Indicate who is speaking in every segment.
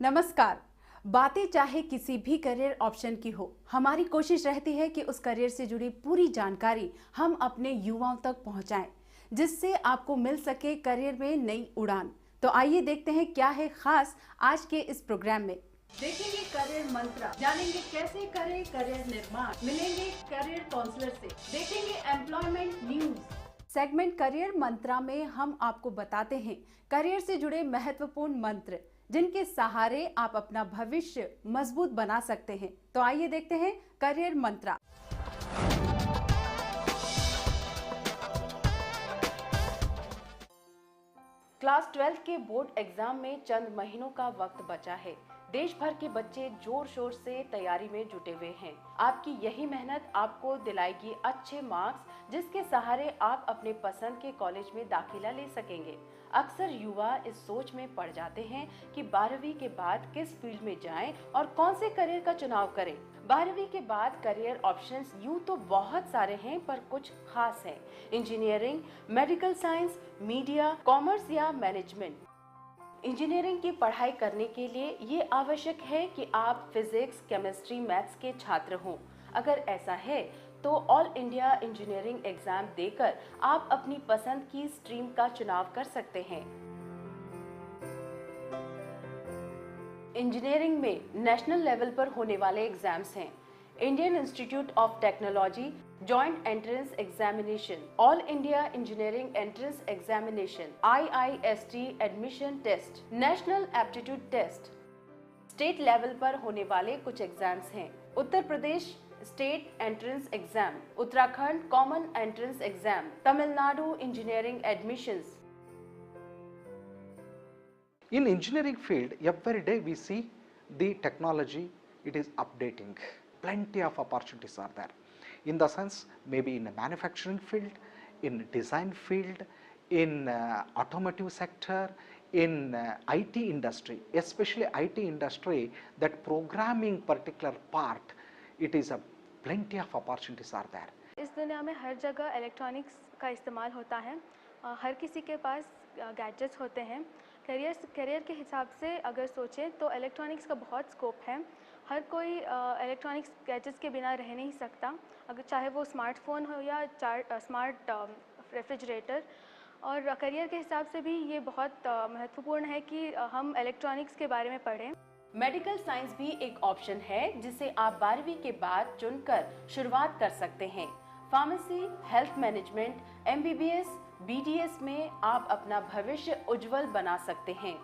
Speaker 1: नमस्कार। बातें चाहे किसी भी करियर ऑप्शन की हो, हमारी कोशिश रहती है कि उस करियर से जुड़ी पूरी जानकारी हम अपने युवाओं तक पहुंचाएं, जिससे आपको मिल सके करियर में नई उड़ान। तो आइए देखते हैं क्या है खास आज के इस प्रोग्राम में। देखेंगे करियर मंत्र, जानेंगे कैसे करें करियर निर्माण, मिलेंगे करियर काउंसलर से, देखेंगे एम्प्लॉयमेंट न्यूज। सेगमेंट करियर मंत्रा में हम आपको बताते हैं करियर से जुड़े महत्वपूर्ण मंत्र, जिनके सहारे आप अपना भविष्य मजबूत बना सकते हैं। तो आइए देखते हैं करियर मंत्रा। क्लास 12 के बोर्ड एग्जाम में चंद महीनों का वक्त बचा है। देश भर के बच्चे जोर शोर से तैयारी में जुटे हुए हैं। आपकी यही मेहनत आपको दिलाएगी अच्छे मार्क्स, जिसके सहारे आप अपने पसंद के कॉलेज में दाखिला ले सकेंगे। अक्सर युवा इस सोच में पड़ जाते हैं कि 12वीं के बाद किस फील्ड में जाएं और कौन से करियर का चुनाव करें। 12वीं के बाद करियर ऑप्शंस यूं तो बहुत सारे हैं, पर कुछ खास हैं। Engineering, medical science, media, commerce या मैनेजमेंट। इंजीनियरिंग की पढ़ाई करने के लिए ये आवश्यक है कि आप फिजिक्स, केमिस्ट्री, मैथ्स के छात्र हों। अगर ऐसा है तो ऑल इंडिया इंजीनियरिंग एग्जाम देकर आप अपनी पसंद की स्ट्रीम का चुनाव कर सकते हैं। इंजीनियरिंग में नेशनल लेवल पर होने वाले एग्जाम्स हैं: Indian Institute of Technology joint entrance examination, all India engineering entrance examination, IIST admission test, national aptitude test. State level पर होने वाले कुछ एग्जाम्स हैं: Uttar Pradesh state entrance exam, Uttarakhand common entrance exam, Tamil Nadu engineering admissions.
Speaker 2: In engineering field, every day we see the technology, it is updating. Plenty of opportunities are there. In the sense, maybe in the manufacturing field, in design field, in automotive sector, in IT industry, especially IT industry, that programming particular part, it is a plenty of opportunities are there.
Speaker 3: इस दुनिया में हर जगह electronics का इस्तेमाल होता है। हर किसी के पास गैजेट्स होते हैं। करियर के हिसाब से अगर सोचें तो इलेक्ट्रॉनिक्स का बहुत स्कोप है। हर कोई इलेक्ट्रॉनिक्स गैजेट्स के बिना रह नहीं सकता, अगर चाहे वो स्मार्टफोन हो या स्मार्ट रेफ्रिजरेटर। और करियर के हिसाब से भी ये बहुत महत्वपूर्ण है कि हम इलेक्ट्रॉनिक्स के बारे में पढ़ें।
Speaker 1: मेडिकल साइंस भी एक ऑप्शन है, जिसे आप 12वीं के बाद चुनकर शुरुआत कर सकते हैं। Pharmacy, health management, MBBS, BDS में आप अपना भविष्य उज्जवल बना सकते हैं।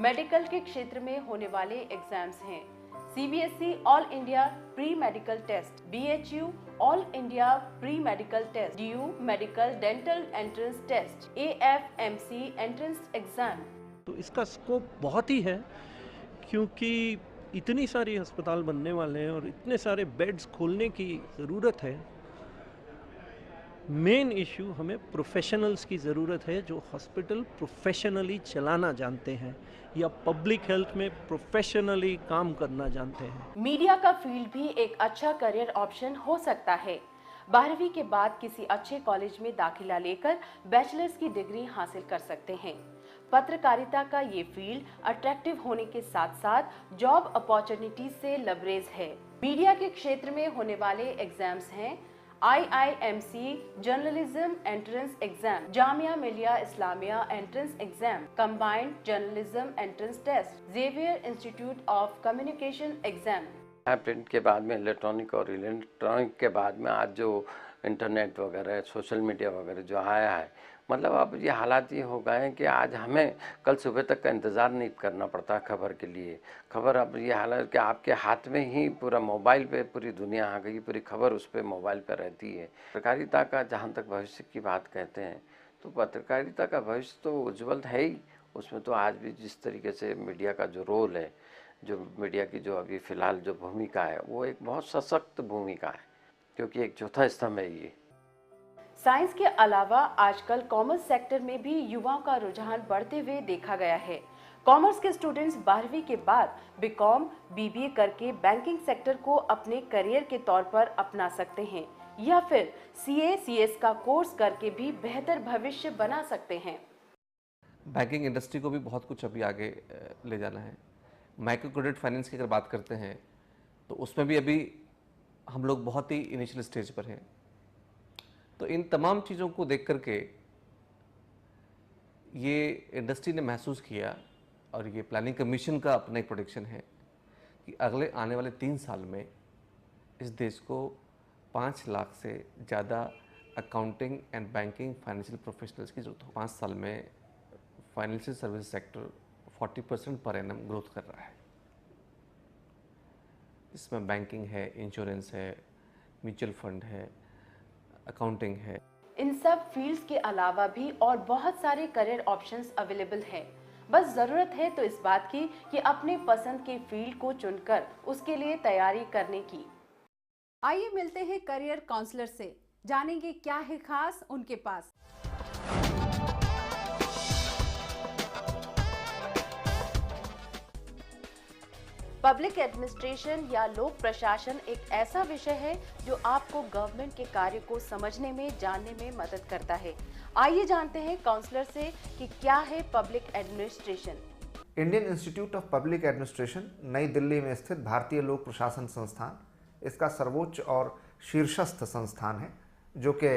Speaker 1: मेडिकल के क्षेत्र में होने वाले एग्जाम्स हैं: CBSE all India pre medical test, BHU all India pre medical test, DU medical dental entrance test, AFMC entrance exam.
Speaker 4: तो इसका स्कोप बहुत ही है, क्योंकि इतनी सारी अस्पताल बनने वाले हैं और इतने सारे बेड्स खोलने की ज़रूरत है। मेन इशू हमें प्रोफेशनल्स की ज़रूरत है जो हॉस्पिटल प्रोफेशनली चलाना जानते हैं या पब्लिक हेल्थ में प्रोफेशनली काम करना जानते हैं।
Speaker 1: मीडिया का फील्ड भी एक अच्छा करियर ऑप्शन हो सकता है। 12वीं के बाद किसी अच्छे कॉलेज में दाखिला लेकर बैचलर्स की डिग्री हासिल कर सकते हैं। पत्रकारिता का ये फील्ड अट्रैक्टिव होने के साथ साथ जॉब अपॉर्चुनिटीज से लबरेज है। मीडिया के क्षेत्र में होने वाले एग्जाम्स हैं: IIMC journalism entrance exam, Jamia Millia Islamia entrance exam, combined journalism entrance test, Xavier Institute of Communication exam.
Speaker 5: Print के बाद में इलेक्ट्रॉनिक और इलेक्ट्रॉनिक के बाद में आज जो इंटरनेट वगैरह, सोशल मीडिया वगैरह जो आया है, मतलब अब ये हालात ये हो गए हैं कि आज हमें कल सुबह तक का इंतज़ार नहीं करना पड़ता खबर के लिए। खबर अब ये हालत कि आपके हाथ में ही पूरा मोबाइल पे पूरी दुनिया आ गई, पूरी खबर उस पर मोबाइल पर रहती है। पत्रकारिता का जहाँ तक भविष्य की बात कहते हैं, तो पत्रकारिता का भविष्य तो उज्ज्वल है ही। उसमें तो आज भी जिस तरीके से मीडिया का जो रोल है, जो मीडिया की जो अभी फ़िलहाल जो भूमिका है, वो एक बहुत सशक्त भूमिका है, क्योंकि एक चौथा स्तंभ है ये।
Speaker 1: साइंस के अलावा आजकल कॉमर्स सेक्टर में भी युवाओं का रुझान बढ़ते हुए देखा गया है। कॉमर्स के स्टूडेंट्स 12वीं के बाद BCom, BBA करके बैंकिंग सेक्टर को अपने करियर के तौर पर अपना सकते हैं, या फिर CA, CS का कोर्स करके भी बेहतर भविष्य बना सकते हैं।
Speaker 6: बैंकिंग इंडस्ट्री को भी बहुत कुछ अभी आगे ले जाना है। माइक्रो क्रेडिट फाइनेंस की अगर बात करते हैं तो उसमें भी अभी हम लोग बहुत ही इनिशियल स्टेज पर हैं। तो इन तमाम चीज़ों को देख करके ये इंडस्ट्री ने महसूस किया और ये प्लानिंग कमीशन का अपना एक प्रोडिक्शन है कि अगले आने वाले 3 साल में इस देश को 5 लाख से ज़्यादा accounting and banking financial professionals की जरूरत हो। 5 साल में financial service sector 40% per annum growth कर रहा है। इसमें बैंकिंग है, इंश्योरेंस है, म्यूचुअल फंड है, अकाउंटिंग है।
Speaker 1: इन सब फील्ड्स के अलावा भी और बहुत सारे करियर ऑप्शंस अवेलेबल हैं। बस जरूरत है तो इस बात की कि अपने पसंद के फील्ड को चुनकर उसके लिए तैयारी करने की।
Speaker 7: आइए मिलते हैं करियर काउंसलर से, जानेंगे क्या है खास उनके पास।
Speaker 1: पब्लिक एडमिनिस्ट्रेशन या लोक प्रशासन एक ऐसा विषय है जो आपको गवर्नमेंट के कार्य को समझने में, जानने में मदद करता है। आइए जानते हैं काउंसलर से कि क्या है public administration.
Speaker 8: Indian Institute of public administration नई दिल्ली में स्थित भारतीय लोक प्रशासन संस्थान इसका सर्वोच्च और शीर्षस्थ संस्थान है, जो कि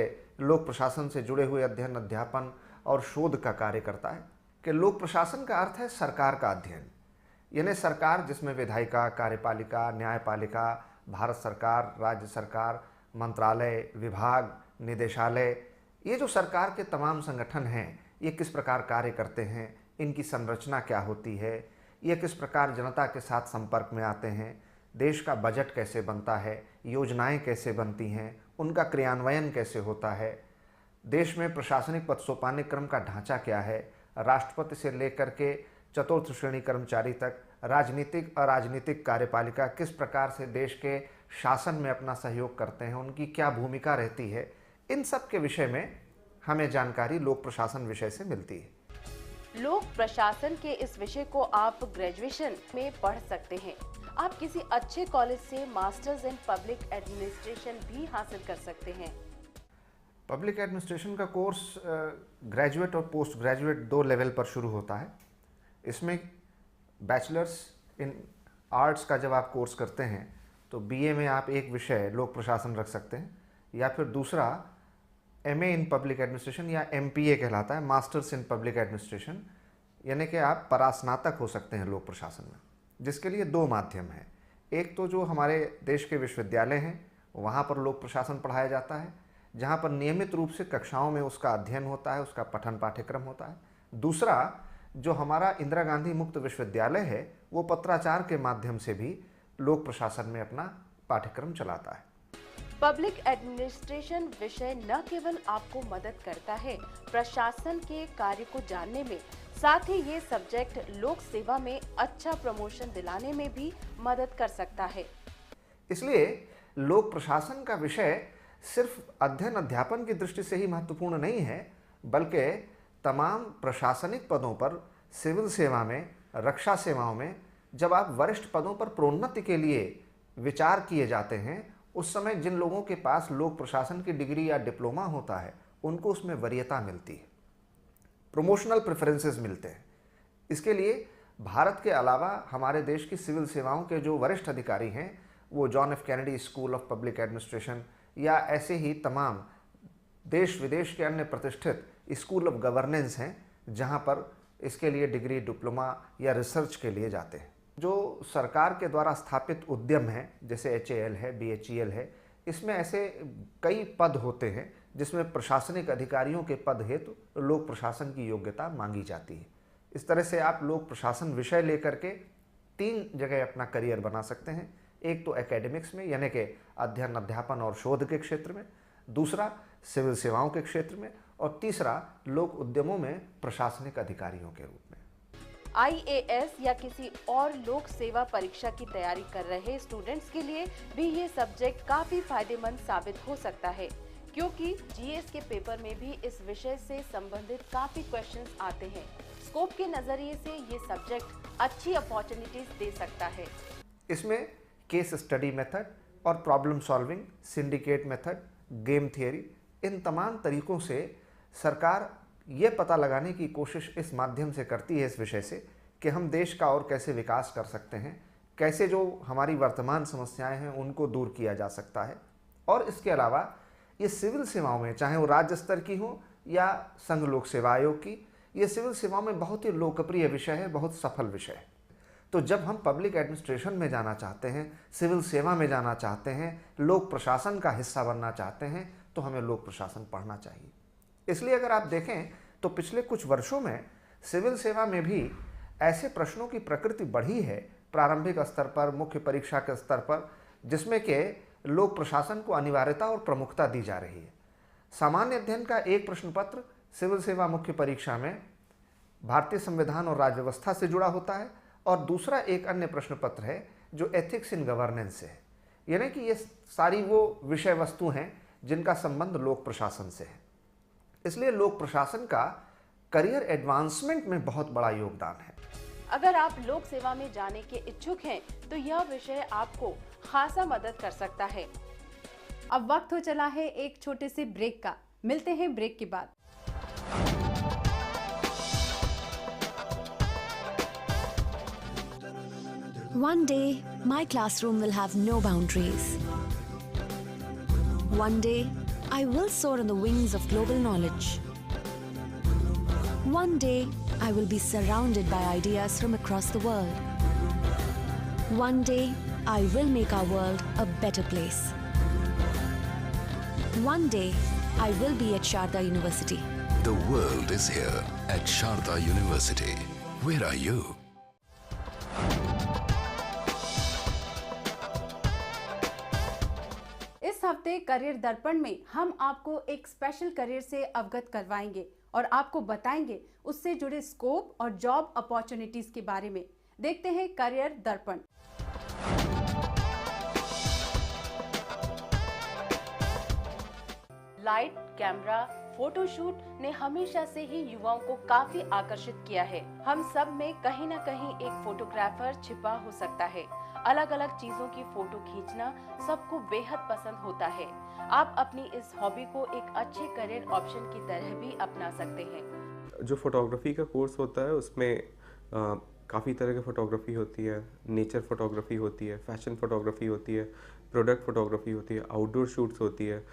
Speaker 8: लोक प्रशासन से जुड़े हुए अध्ययन, अध्यापन और शोध का कार्य करता है। कि लोक प्रशासन का अर्थ है सरकार का अध्ययन, यानी सरकार जिसमें विधायिका, कार्यपालिका, न्यायपालिका, भारत सरकार, राज्य सरकार, मंत्रालय, विभाग, निदेशालय, ये जो सरकार के तमाम संगठन हैं, ये किस प्रकार कार्य करते हैं, इनकी संरचना क्या होती है, ये किस प्रकार जनता के साथ संपर्क में आते हैं, देश का बजट कैसे बनता है, योजनाएं कैसे बनती हैं, उनका क्रियान्वयन कैसे होता है, देश में प्रशासनिक पदसोपानिक क्रम का ढांचा क्या है, राष्ट्रपति से लेकर के चतुर्थ श्रेणी कर्मचारी तक राजनीतिक अराजनीतिक कार्यपालिका किस प्रकार से देश के शासन में अपना सहयोग करते हैं, उनकी क्या भूमिका रहती है, इन सब के विषय में हमें जानकारी लोक प्रशासन विषय से मिलती है।
Speaker 1: लोक प्रशासन के इस विषय को आप ग्रेजुएशन में पढ़ सकते हैं। आप किसी अच्छे कॉलेज से मास्टर्स इन पब्लिक एडमिनिस्ट्रेशन भी हासिल कर सकते हैं।
Speaker 8: पब्लिक एडमिनिस्ट्रेशन का कोर्स ग्रेजुएट और पोस्ट ग्रेजुएट 2 लेवल पर शुरू होता है। इसमें बैचलर्स इन आर्ट्स का जब आप कोर्स करते हैं तो बीए में आप एक विषय लोक प्रशासन रख सकते हैं, या फिर दूसरा एमए इन पब्लिक एडमिनिस्ट्रेशन या एमपीए कहलाता है, मास्टर्स इन पब्लिक एडमिनिस्ट्रेशन, यानी कि आप परास्नातक हो सकते हैं लोक प्रशासन में, जिसके लिए 2 माध्यम हैं। एक तो जो हमारे देश के विश्वविद्यालय हैं वहाँ पर लोक प्रशासन पढ़ाया जाता है, जहाँ पर नियमित रूप से कक्षाओं में उसका अध्ययन होता है, उसका पठन पाठ्यक्रम होता है। दूसरा जो हमारा इंदिरा गांधी मुक्त विश्वविद्यालय है वो पत्राचार के माध्यम से भी लोक प्रशासन में अपना पाठ्यक्रम चलाता है।
Speaker 1: पब्लिक एडमिनिस्ट्रेशन विषय न केवल आपको मदद करता है प्रशासन के कार्य को जानने में, साथ ही ये सब्जेक्ट लोक सेवा में अच्छा प्रमोशन दिलाने में भी मदद कर सकता है।
Speaker 8: इसलिए लोक प्रशासन का विषय सिर्फ अध्ययन अध्यापन की दृष्टि से ही महत्वपूर्ण नहीं है, बल्कि तमाम प्रशासनिक पदों पर, सिविल सेवा में, रक्षा सेवाओं में जब आप वरिष्ठ पदों पर प्रोन्नति के लिए विचार किए जाते हैं, उस समय जिन लोगों के पास लोक प्रशासन की डिग्री या डिप्लोमा होता है उनको उसमें वरीयता मिलती है, प्रमोशनल प्रेफरेंसेस मिलते हैं। इसके लिए भारत के अलावा हमारे देश की सिविल सेवाओं के जो वरिष्ठ अधिकारी हैं वो John F Kennedy school of public administration या ऐसे ही तमाम देश विदेश के अन्य प्रतिष्ठित स्कूल ऑफ गवर्नेंस हैं, जहां पर इसके लिए डिग्री, डिप्लोमा या रिसर्च के लिए जाते हैं। जो सरकार के द्वारा स्थापित उद्यम हैं जैसे HAL है, BHEL है, इसमें ऐसे कई पद होते हैं जिसमें प्रशासनिक अधिकारियों के पद हेतु लोक प्रशासन की योग्यता मांगी जाती है। इस तरह से आप लोक प्रशासन विषय लेकर के 3 जगह अपना करियर बना सकते हैं। एक तो एकेडमिक्स में यानी कि अध्ययन, अध्यापन और शोध के क्षेत्र में, दूसरा सिविल सेवाओं के क्षेत्र में, और तीसरा लोक उद्यमों में प्रशासनिक अधिकारियों के रूप में।
Speaker 1: IAS या किसी और लोक सेवा परीक्षा की तैयारी कर रहे स्टूडेंट्स के लिए भी ये सब्जेक्ट काफी फायदेमंद साबित हो सकता है, क्योंकि GS के पेपर में भी इस विषय से संबंधित काफी क्वेश्चंस आते हैं। स्कोप के नजरिए से ये सब्जेक्ट अच्छी अपॉर्चुनिटीज दे सकता है।
Speaker 8: इसमें केस स्टडी मेथड और problem solving, syndicate method, game theory, इन तमाम तरीकों से सरकार ये पता लगाने की कोशिश इस माध्यम से करती है इस विषय से कि हम देश का और कैसे विकास कर सकते हैं, कैसे जो हमारी वर्तमान समस्याएं हैं उनको दूर किया जा सकता है। और इसके अलावा ये सिविल सेवाओं में, चाहे वो राज्य स्तर की हो या संघ लोक सेवा आयोग की, ये सिविल सेवाओं में बहुत ही लोकप्रिय विषय है, बहुत सफल विषय है। तो जब हम पब्लिक एडमिनिस्ट्रेशन में जाना चाहते हैं, सिविल सेवा में जाना चाहते हैं, लोक प्रशासन का हिस्सा बनना चाहते हैं, तो हमें लोक प्रशासन पढ़ना चाहिए। इसलिए अगर आप देखें तो पिछले कुछ वर्षों में सिविल सेवा में भी ऐसे प्रश्नों की प्रकृति बढ़ी है प्रारंभिक स्तर पर, मुख्य परीक्षा के स्तर पर, जिसमें कि लोक प्रशासन को अनिवार्यता और प्रमुखता दी जा रही है। सामान्य अध्ययन का एक प्रश्न पत्र सिविल सेवा मुख्य परीक्षा में भारतीय संविधान और राज्य व्यवस्था से जुड़ा होता है, और दूसरा एक अन्य प्रश्न पत्र है जो एथिक्स इन गवर्नेंस से है। यानी कि ये सारी वो विषय वस्तु हैं जिनका संबंध लोक प्रशासन से है। इसलिए लोक प्रशासन का करियर एडवांसमेंट में बहुत बड़ा योगदान है।
Speaker 1: अगर आप लोक सेवा में जाने के इच्छुक हैं तो यह विषय आपको खासा मदद कर सकता है।
Speaker 7: अब वक्त हो चला है एक छोटे से ब्रेक का। मिलते हैं ब्रेक के बाद।
Speaker 9: One day, my classroom will have no boundaries. One day, I will soar on the wings of global knowledge. One day, I will be surrounded by ideas from across the world. One day, I will make our world a better place. One day, I will be at Sharda University.
Speaker 10: The world is here at Sharda University. Where are you?
Speaker 7: इस हफ्ते career दर्पण में हम आपको एक special career से अवगत करवाएंगे और आपको बताएंगे उससे जुड़े स्कोप और जॉब अपॉर्चुनिटीज के बारे में। देखते हैं करियर दर्पण।
Speaker 1: लाइट, कैमरा, फोटोशूट ने हमेशा से ही युवाओं को काफी आकर्षित किया है। हम सब में कहीं न कहीं एक फोटोग्राफर छिपा हो सकता है। अलग अलग चीजों की फोटो खींचना सबको बेहद पसंद होता है। आप अपनी इस हॉबी को एक अच्छे करियर ऑप्शन की तरह भी अपना सकते हैं।
Speaker 11: जो फोटोग्राफी का कोर्स होता है उसमें काफ़ी तरह की फ़ोटोग्राफी होती है। नेचर फोटोग्राफी होती है, फैशन फोटोग्राफी होती है, प्रोडक्ट फोटोग्राफी होती है, आउटडोर शूट्स होती है,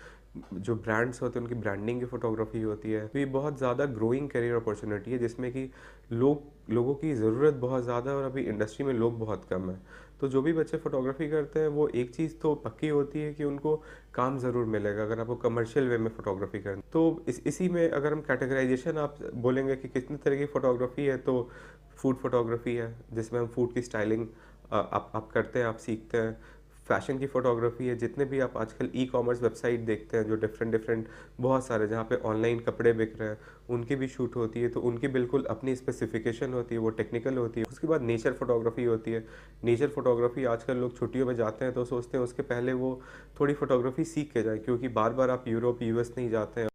Speaker 11: जो ब्रांड्स होते हैं उनकी ब्रांडिंग की फ़ोटोग्राफी होती है। तो ये बहुत ज़्यादा ग्रोइंग करियर अपॉर्चुनिटी है जिसमें कि लोगों की ज़रूरत बहुत ज़्यादा है और अभी इंडस्ट्री में लोग बहुत कम हैं। तो जो भी बच्चे फ़ोटोग्राफी करते हैं वो एक चीज़ तो पक्की होती है कि उनको काम ज़रूर मिलेगा अगर आपको कमर्शियल वे में फ़ोटोग्राफी करनी। तो इसी में अगर हम कैटेगराइजेशन आप बोलेंगे कि कितने तरह की फ़ोटोग्राफी है, तो फूड फोटोग्राफी है जिसमें हम फूड की स्टाइलिंग आप करते हैं, आप सीखते हैं। फैशन की फ़ोटोग्राफी है, जितने भी आप आजकल ई-कॉमर्स वेबसाइट देखते हैं जो डिफरेंट बहुत सारे जहाँ पे ऑनलाइन कपड़े बिक रहे हैं उनकी भी शूट होती है, तो उनकी बिल्कुल अपनी स्पेसिफिकेशन होती है, वो टेक्निकल होती है। उसके बाद नेचर फोटोग्राफी होती है। नेचर फोटोग्राफी आजकल लोग छुट्टियों में जाते हैं तो सोचते हैं उसके पहले वो थोड़ी फोटोग्राफी सीख के जाएँ, क्योंकि बार बार आप यूरोप US नहीं जाते हैं।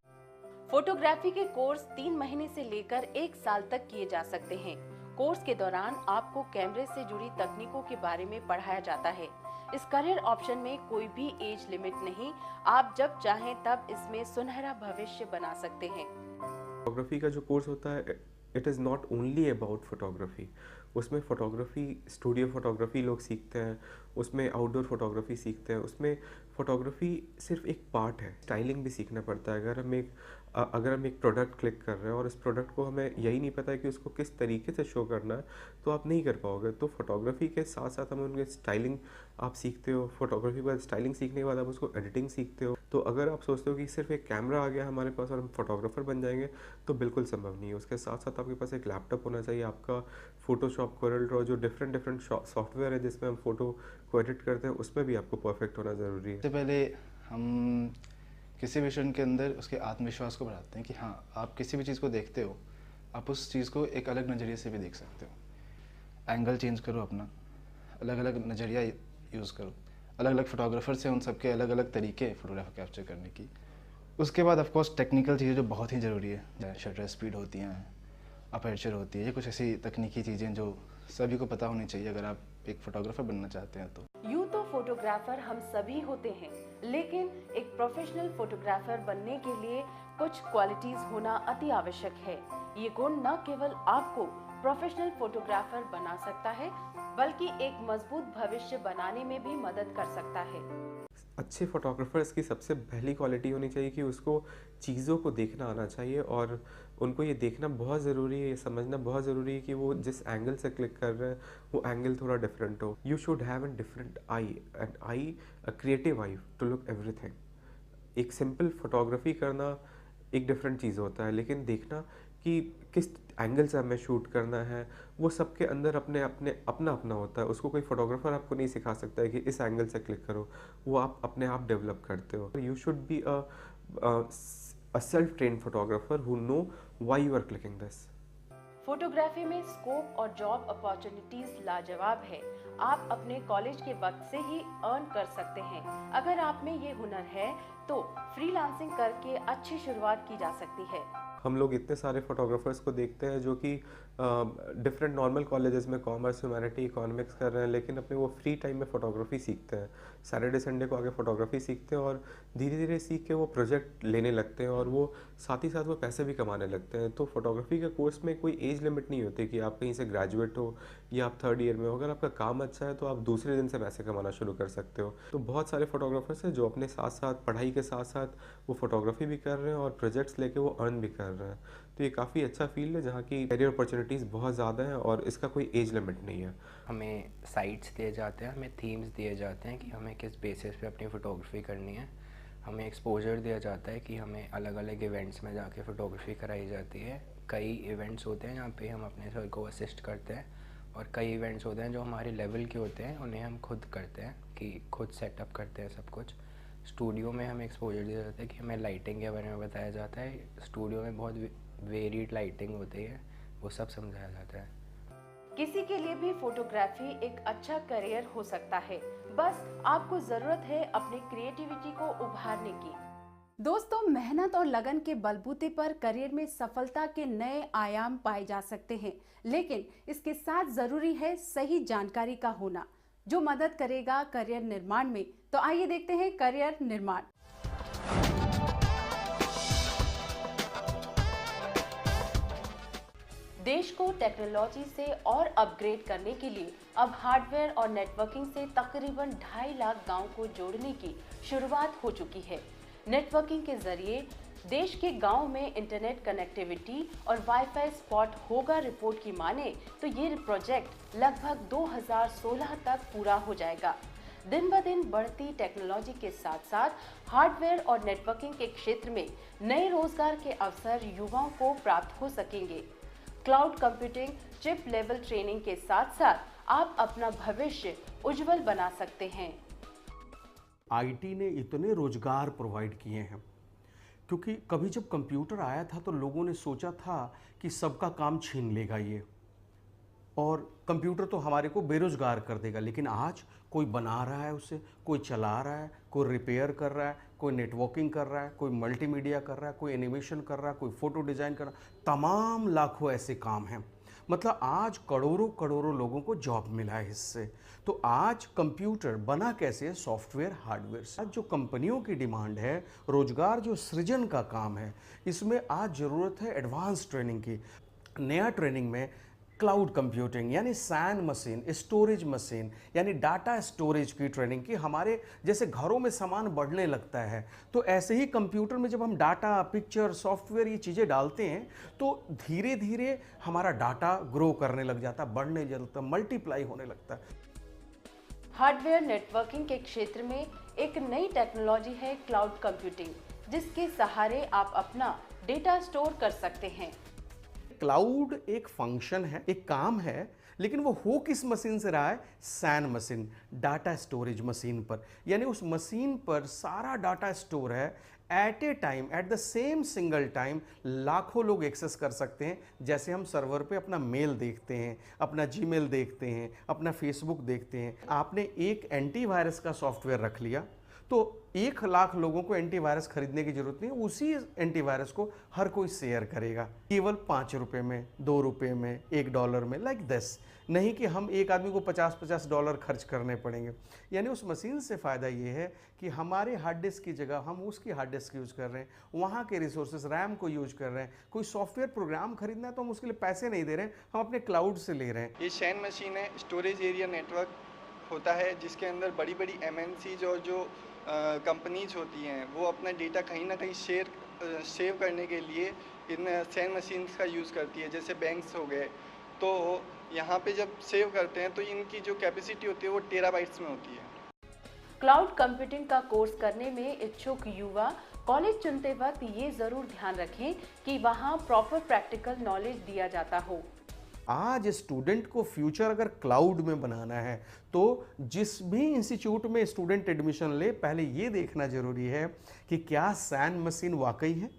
Speaker 1: फोटोग्राफी के कोर्स 3 महीने से लेकर 1 साल तक किए जा सकते हैं। कोर्स के दौरान आपको कैमरे से जुड़ी तकनीकों के बारे में पढ़ाया जाता है। इस करियर ऑप्शन में कोई भी एज लिमिट नहीं, आप जब चाहें तब इसमें सुनहरा भविष्य बना सकते हैं।
Speaker 11: फोटोग्राफी का जो कोर्स होता है it is not only about photography. उसमें फ़ोटोग्राफी, स्टूडियो फ़ोटोग्राफी लोग सीखते हैं, उसमें आउटडोर फोटोग्राफी सीखते हैं। उसमें फ़ोटोग्राफी सिर्फ एक पार्ट है, स्टाइलिंग भी सीखना पड़ता है। अगर हम एक प्रोडक्ट क्लिक कर रहे हैं और इस प्रोडक्ट को हमें यही नहीं पता है कि उसको किस तरीके से शो करना है, तो आप नहीं कर पाओगे। तो फोटोग्राफी के साथ साथ हमें उनके स्टाइलिंग आप सीखते हो। फोटोग्राफी के बाद स्टाइलिंग सीखने के बाद आप उसको एडिटिंग सीखते हो। तो अगर आप सोचते हो कि सिर्फ एक कैमरा आ गया हमारे पास और हम फोटोग्राफर बन जाएंगे, तो बिल्कुल संभव नहीं है। उसके साथ साथ आपके पास एक लैपटॉप होना चाहिए, आपका फोटोशॉप, कोरल ड्रॉ, जो डिफरेंट सॉफ्टवेयर है जिसमें हम फोटो को एडिट करते हैं, उसमें भी आपको परफेक्ट होना ज़रूरी है।
Speaker 12: सबसे पहले हम किसी विषय के अंदर उसके आत्मविश्वास को बढ़ाते हैं कि हाँ, आप किसी भी चीज़ को देखते हो, आप उस चीज़ को एक अलग नज़रिए से भी देख सकते हो। एंगल चेंज करो अपना, अलग अलग नज़रिया यूज़ करो। अलग अलग फोटोग्राफर से उन सबके अलग अलग तरीके फ़ोटोग्राफ कैप्चर करने की। उसके बाद ऑफ कोर्स टेक्निकल चीज़ें जो बहुत ही ज़रूरी है, शटर स्पीड होती हैं, अपर्चर होती है, ये कुछ ऐसी तकनीकी चीज़ें जो सभी को पता होनी चाहिए अगर आप एक फ़ोटोग्राफर बनना चाहते हैं। तो
Speaker 1: यूँ तो फोटोग्राफर हम सभी होते हैं, लेकिन एक प्रोफेशनल फोटोग्राफर बनने के लिए कुछ क्वालिटीज होना अति आवश्यक है। ये गुण न केवल आपको प्रोफेशनल फोटोग्राफर बना सकता है, बल्कि एक मजबूत भविष्य बनाने में भी मदद कर सकता है।
Speaker 11: अच्छे फोटोग्राफर्स की सबसे पहली क्वालिटी होनी चाहिए कि उसको चीज़ों को देखना आना चाहिए, और उनको ये देखना बहुत ज़रूरी है, ये समझना बहुत ज़रूरी है कि वो जिस एंगल से क्लिक कर रहे हैं वो एंगल थोड़ा डिफरेंट हो। You should have an different eye, a creative eye to look everything. एक सिंपल फोटोग्राफी करना एक डिफरेंट चीज़ होता है, लेकिन देखना कि किस एंगल से हमें शूट करना है वो सबके अंदर अपना अपना होता है। उसको कोई फोटोग्राफर आपको नहीं सिखा सकता है कि इस एंगल से क्लिक करो, वो आप अपने आप डेवलप करते हो। You should be a self trained photographer who know why you are clicking this.
Speaker 1: Photography में स्कोप और जॉब अपॉर्चुनिटीज लाजवाब है। आप अपने कॉलेज के वक्त से ही अर्न कर सकते हैं। अगर आप में ये हुनर है तो फ्रीलांसिंग करके अच्छी शुरुआत की जा सकती है।
Speaker 11: हम लोग इतने सारे फोटोग्राफर्स को देखते हैं जो कि डिफरेंट नॉर्मल कॉलेजेस में कॉमर्स, ह्यूमैनिटी, इकोनॉमिक्स कर रहे हैं, लेकिन अपने वो फ्री टाइम में फ़ोटोग्राफी सीखते हैं। सैटरडे संडे को आगे फ़ोटोग्राफी सीखते हैं और धीरे धीरे सीख के वो प्रोजेक्ट लेने लगते हैं और वो साथ ही साथ वो पैसे भी कमाने लगते हैं। तो फोटोग्राफी के कोर्स में कोई एज लिमिट नहीं होती कि आप कहीं से ग्रेजुएट हो या आप थर्ड ईयर में हो। अगर आपका काम अच्छा है तो आप दूसरे दिन से पैसे कमाना शुरू कर सकते हो। तो बहुत सारे फोटोग्राफर्स हैं जो अपने साथ साथ पढ़ाई के साथ साथ वो फोटोग्राफी भी कर रहे हैं और प्रोजेक्ट्स लेके वो अर्न भी कर रहे हैं। तो ये काफ़ी अच्छा फील्ड है जहाँ की करियर अपॉर्चुनिटीज़ बहुत ज़्यादा हैं और इसका कोई एज लिमिट नहीं है।
Speaker 13: हमें साइट्स दिए जाते हैं, हमें थीम्स दिए जाते हैं कि हमें किस बेसिस पे अपनी फ़ोटोग्राफी करनी है। हमें एक्सपोजर दिया जाता है कि हमें अलग अलग इवेंट्स में जाके फ़ोटोग्राफी कराई जाती है। कई इवेंट्स होते हैं जहाँ पे हम अपने सर को असिस्ट करते हैं और कई इवेंट्स होते हैं जो हमारे लेवल के होते हैं, उन्हें हम खुद करते हैं कि खुद सेटअप करते हैं सब कुछ। स्टूडियो में हमें एक्सपोजर दिया जाता है कि हमें लाइटिंग के बारे में बताया जाता है। स्टूडियो में बहुत वेरिड लाइटिंग होती है, वो सब समझाया जाता है।
Speaker 1: किसी के लिए भी फोटोग्राफी एक अच्छा करियर हो सकता है, बस आपको जरूरत है अपनी क्रिएटिविटी को उभारने की।
Speaker 7: दोस्तों, मेहनत और लगन के बलबूते पर करियर में सफलता के नए आयाम पाए जा सकते हैं, लेकिन इसके साथ जरूरी है सही जानकारी का होना जो मदद करेगा करियर निर्माण में। तो आइए देखते हैं करियर निर्माण।
Speaker 1: देश को टेक्नोलॉजी से और अपग्रेड करने के लिए अब हार्डवेयर और नेटवर्किंग से तकरीबन 2.5 लाख गांव को जोड़ने की शुरुआत हो चुकी है। नेटवर्किंग के जरिए देश के गांव में इंटरनेट कनेक्टिविटी और वाईफाई स्पॉट होगा। रिपोर्ट की माने तो ये प्रोजेक्ट लगभग 2016 तक पूरा हो जाएगा। दिन ब दिन बढ़ती टेक्नोलॉजी के साथ साथ हार्डवेयर और नेटवर्किंग के क्षेत्र में नए रोजगार के अवसर युवाओं को प्राप्त हो सकेंगे। Cloud computing, chip level training के साथ साथ आप अपना भविष्य उज्जवल बना सकते हैं।
Speaker 14: आईटी ने इतने रोजगार प्रोवाइड किए हैं, क्योंकि कभी जब कंप्यूटर आया था तो लोगों ने सोचा था कि सबका काम छीन लेगा ये और कंप्यूटर तो हमारे को बेरोजगार कर देगा। लेकिन आज कोई बना रहा है उसे, कोई चला रहा है, कोई रिपेयर कर रहा है, कोई नेटवर्किंग कर रहा है, कोई मल्टीमीडिया कर रहा है, कोई एनिमेशन कर रहा है, कोई फोटो डिज़ाइन कर रहा है। तमाम लाखों ऐसे काम हैं। मतलब आज करोड़ों करोड़ों लोगों को जॉब मिला है इससे। तो आज कंप्यूटर बना कैसे है? सॉफ्टवेयर हार्डवेयर से। आज जो कंपनियों की डिमांड है, रोजगार जो सृजन का काम है, इसमें आज ज़रूरत है एडवांस ट्रेनिंग की। नया ट्रेनिंग में क्लाउड कंप्यूटिंग यानी सैन मशीन, स्टोरेज मशीन यानी डाटा स्टोरेज की ट्रेनिंग की। हमारे जैसे घरों में सामान बढ़ने लगता है तो ऐसे ही कंप्यूटर में जब हम डाटा, पिक्चर, सॉफ्टवेयर ये चीज़ें डालते हैं तो धीरे धीरे हमारा डाटा ग्रो करने लग जाता, बढ़ने लगता, मल्टीप्लाई होने लगता है।
Speaker 1: हार्डवेयर नेटवर्किंग के क्षेत्र में एक नई टेक्नोलॉजी है क्लाउड कंप्यूटिंग, जिसके सहारे आप अपना डेटा स्टोर कर सकते हैं।
Speaker 14: क्लाउड एक फंक्शन है, एक काम है, लेकिन वो हो किस मशीन से रहा है? SAN machine, data storage machine पर। यानी उस मशीन पर सारा डाटा स्टोर है at a time, at the same single time लाखों लोग एक्सेस कर सकते हैं। जैसे हम सर्वर पे अपना मेल देखते हैं, अपना जीमेल देखते हैं, अपना फेसबुक देखते हैं। आपने एक एंटीवायरस का सॉफ्टवेयर रख लिया तो 1 लाख लोगों को एंटीवायरस खरीदने की जरूरत नहीं है। उसी एंटीवायरस को हर कोई शेयर करेगा, केवल 5 रुपए में, 2 रुपए में, $1 में, लाइक दिस। नहीं कि हम एक आदमी को $50 खर्च करने पड़ेंगे। यानी उस मशीन से फ़ायदा ये है कि हमारे हार्ड डिस्क की जगह हम उसकी हार्ड डिस्क यूज़ कर रहे हैं, वहाँ के रिसोर्सेज रैम को यूज कर रहे हैं। कोई सॉफ्टवेयर प्रोग्राम खरीदना है तो हम उसके लिए पैसे नहीं दे रहे हैं, हम अपने क्लाउड से ले रहे हैं।
Speaker 15: ये शैन मशीन है, स्टोरेज एरिया नेटवर्क होता है जिसके अंदर बड़ी बड़ी MNCs और जो कंपनीज होती हैं वो अपना डेटा कहीं ना कहीं सेव करने के लिए इन शैन मशीन्स का यूज़ करती है। जैसे बैंक्स हो गए, तो यहाँ पे जब सेव करते हैं तो इनकी जो कैपेसिटी होती है वो टेराबाइट्स में होती है।
Speaker 1: क्लाउड कंप्यूटिंग का कोर्स करने में इच्छुक युवा कॉलेज चुनते वक्त ये जरूर ध्यान रखें कि वहाँ प्रॉपर प्रैक्टिकल नॉलेज दिया जाता हो।
Speaker 14: आज स्टूडेंट को फ्यूचर अगर क्लाउड में बनाना है तो जिस भी इंस्टीट्यूट में स्टूडेंट एडमिशन ले, पहले ये देखना जरूरी है कि क्या शैन मशीन वाकई है।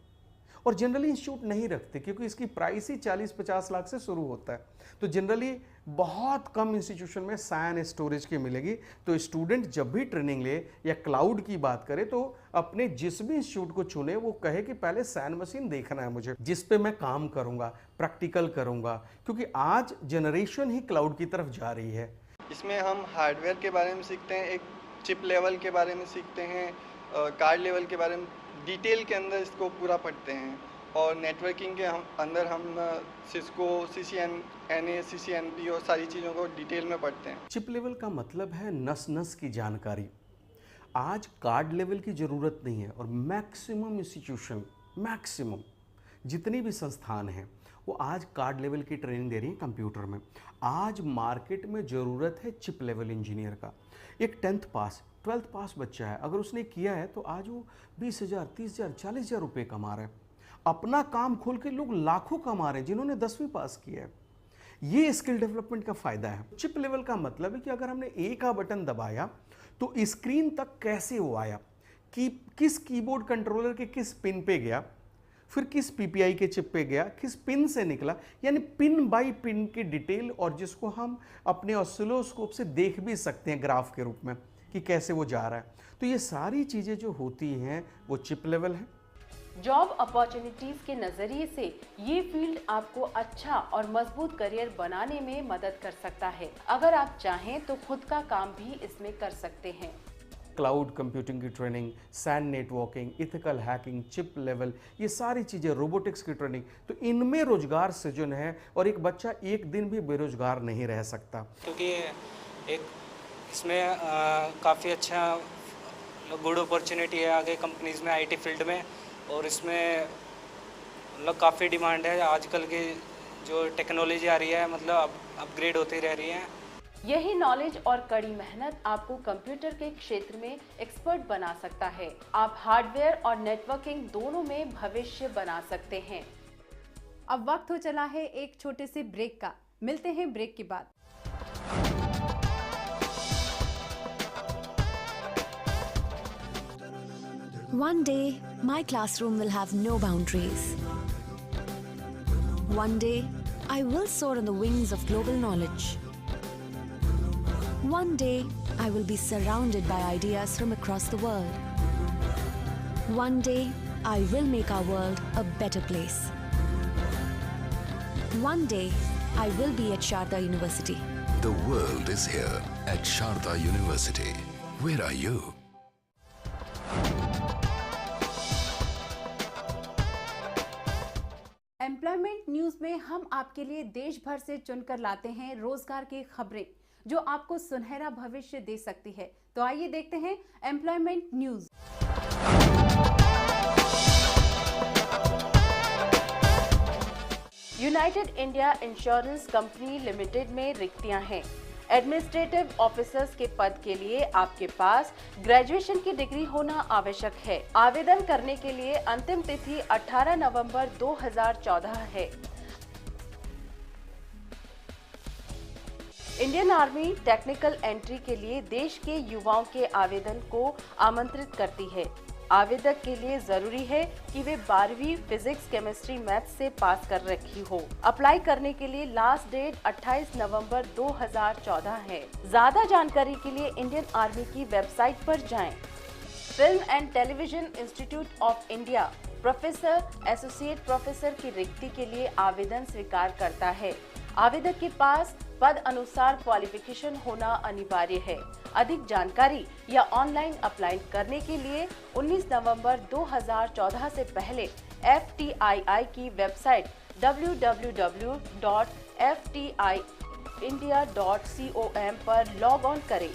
Speaker 14: और जनरली इंस्टीट्यूट नहीं रखते क्योंकि इसकी प्राइस ही 40-50 लाख से शुरू होता है, तो जनरली बहुत कम इंस्टीट्यूशन में शैन स्टोरेज की मिलेगी। तो स्टूडेंट जब भी ट्रेनिंग ले या क्लाउड की बात करे तो अपने जिस भी इंस्टीट्यूट को चुने वो कहे कि पहले शैन मशीन देखना है मुझे, जिस पे मैं काम करूंगा, प्रैक्टिकल करूंगा, क्योंकि आज जनरेशन ही क्लाउड की तरफ जा रही है।
Speaker 15: इसमें हम हार्डवेयर के बारे में सीखते हैं, एक चिप लेवल के बारे में सीखते हैं, कार्ड लेवल के बारे में डिटेल के अंदर इसको पूरा पढ़ते हैं, और नेटवर्किंग के अंदर हम सिस्को, CCNA, CCNP और सारी चीज़ों को डिटेल में पढ़ते हैं।
Speaker 14: चिप लेवल का मतलब है नस नस की जानकारी। आज कार्ड लेवल की ज़रूरत नहीं है और मैक्सिमम इंस्टीट्यूशन, मैक्सिमम जितनी भी संस्थान हैं वो आज कार्ड लेवल की ट्रेनिंग दे रही हैं कंप्यूटर में। आज मार्केट में ज़रूरत है चिप लेवल इंजीनियर का। एक 10th पास 12th पास बच्चा है, अगर उसने किया है तो आज वो 20,000, 30,000, 40,000 रुपये कमा रहे हैं। अपना काम खोल के लोग लाखों कमा रहे हैं जिन्होंने 10वीं पास किया है। ये स्किल डेवलपमेंट का फ़ायदा है। चिप लेवल का मतलब है कि अगर हमने ए का बटन दबाया तो स्क्रीन तक कैसे वो आया, कि किस कीबोर्ड कंट्रोलर के किस पिन पे गया, फिर किस PPI के चिप पे गया, किस पिन से निकला, यानी पिन बाय पिन की डिटेल, और जिसको हम अपने ऑसिलोस्कोप से देख भी सकते हैं ग्राफ के रूप में कि कैसे वो जा रहा है। तो ये सारी चीज़ें जो होती हैं वो चिप लेवल है।
Speaker 1: जॉब अपॉर्चुनिटीज के नजरिए से ये फील्ड आपको अच्छा और मजबूत करियर बनाने में मदद कर सकता है। अगर आप चाहें तो खुद का काम भी इसमें कर सकते हैं।
Speaker 14: क्लाउड कंप्यूटिंग की training, SAN networking, ethical hacking, chip level, ये सारी चीज़ें, रोबोटिक्स की ट्रेनिंग, तो इनमें रोजगार सृजन है और एक बच्चा एक दिन भी बेरोजगार नहीं रह सकता।
Speaker 16: क्योंकि एक इसमें काफ़ी अच्छा गुड अपॉर्चुनिटी है आगे कंपनीज़ में, IT फील्ड में, और इसमें मतलब काफ़ी डिमांड है। आजकल की जो टेक्नोलॉजी आ रही है मतलब अपग्रेड होती रह रही है।
Speaker 1: यही नॉलेज और कड़ी मेहनत आपको कंप्यूटर के क्षेत्र में एक्सपर्ट बना सकता है। आप हार्डवेयर और नेटवर्किंग दोनों में भविष्य बना सकते हैं।
Speaker 7: अब वक्त हो चला है एक छोटे से ब्रेक का। मिलते हैं ब्रेक के बाद।
Speaker 9: One day, my classroom will have no boundaries. One day, I will soar on the wings of global knowledge. One day, I will be surrounded by ideas from across the world. One day, I will make our world a better place. One day, I will be at Sharda University.
Speaker 10: The world is here at Sharda University. Where are you?
Speaker 7: Employment news में हम आपके लिए देश भर से चुनकर लाते हैं रोजगार की खबरें जो आपको सुनहरा भविष्य दे सकती है। तो आइए देखते हैं employment news.
Speaker 1: United India insurance company limited में रिक्तियां हैं। एडमिनिस्ट्रेटिव ऑफिसर्स के पद के लिए आपके पास ग्रेजुएशन की डिग्री होना आवश्यक है। आवेदन करने के लिए अंतिम तिथि 18 नवंबर 2014 है। इंडियन आर्मी टेक्निकल एंट्री के लिए देश के युवाओं के आवेदन को आमंत्रित करती है। आवेदक के लिए जरूरी है कि वे 12वीं फिजिक्स, केमिस्ट्री, मैथ्स से पास कर रखी हो। अप्लाई करने के लिए लास्ट डेट 28 नवंबर 2014 है। ज्यादा जानकारी के लिए इंडियन आर्मी की वेबसाइट पर जाएं। Film and television institute of India professor, associate professor की रिक्ति के लिए आवेदन स्वीकार करता है। आवेदक के पास पद अनुसार क्वालिफिकेशन होना अनिवार्य है। अधिक जानकारी या ऑनलाइन अप्लाई करने के लिए 19 नवंबर 2014 से पहले FTII की वेबसाइट www.ftiindia.com पर लॉग ऑन करें।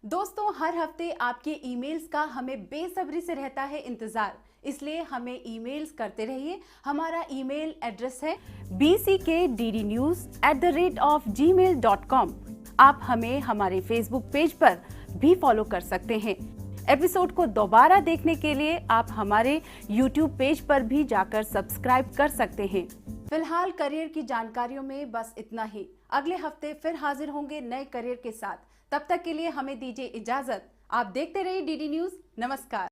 Speaker 7: दोस्तों, हर हफ्ते आपके ईमेल्स का हमें बेसब्री से रहता है इंतजार, इसलिए हमें ईमेल्स करते रहिए। हमारा ईमेल एड्रेस है bckdnews@gmail.com। आप हमें हमारे फेसबुक पेज पर भी फॉलो कर सकते हैं। एपिसोड को दोबारा देखने के लिए आप हमारे YouTube पेज पर भी जाकर सब्सक्राइब कर सकते हैं। फिलहाल करियर की जानकारियों में बस इतना ही। अगले हफ्ते फिर हाजिर होंगे नए करियर के साथ। तब तक के लिए हमें दीजिए इजाजत। आप देखते रहिए DD न्यूज़। नमस्कार।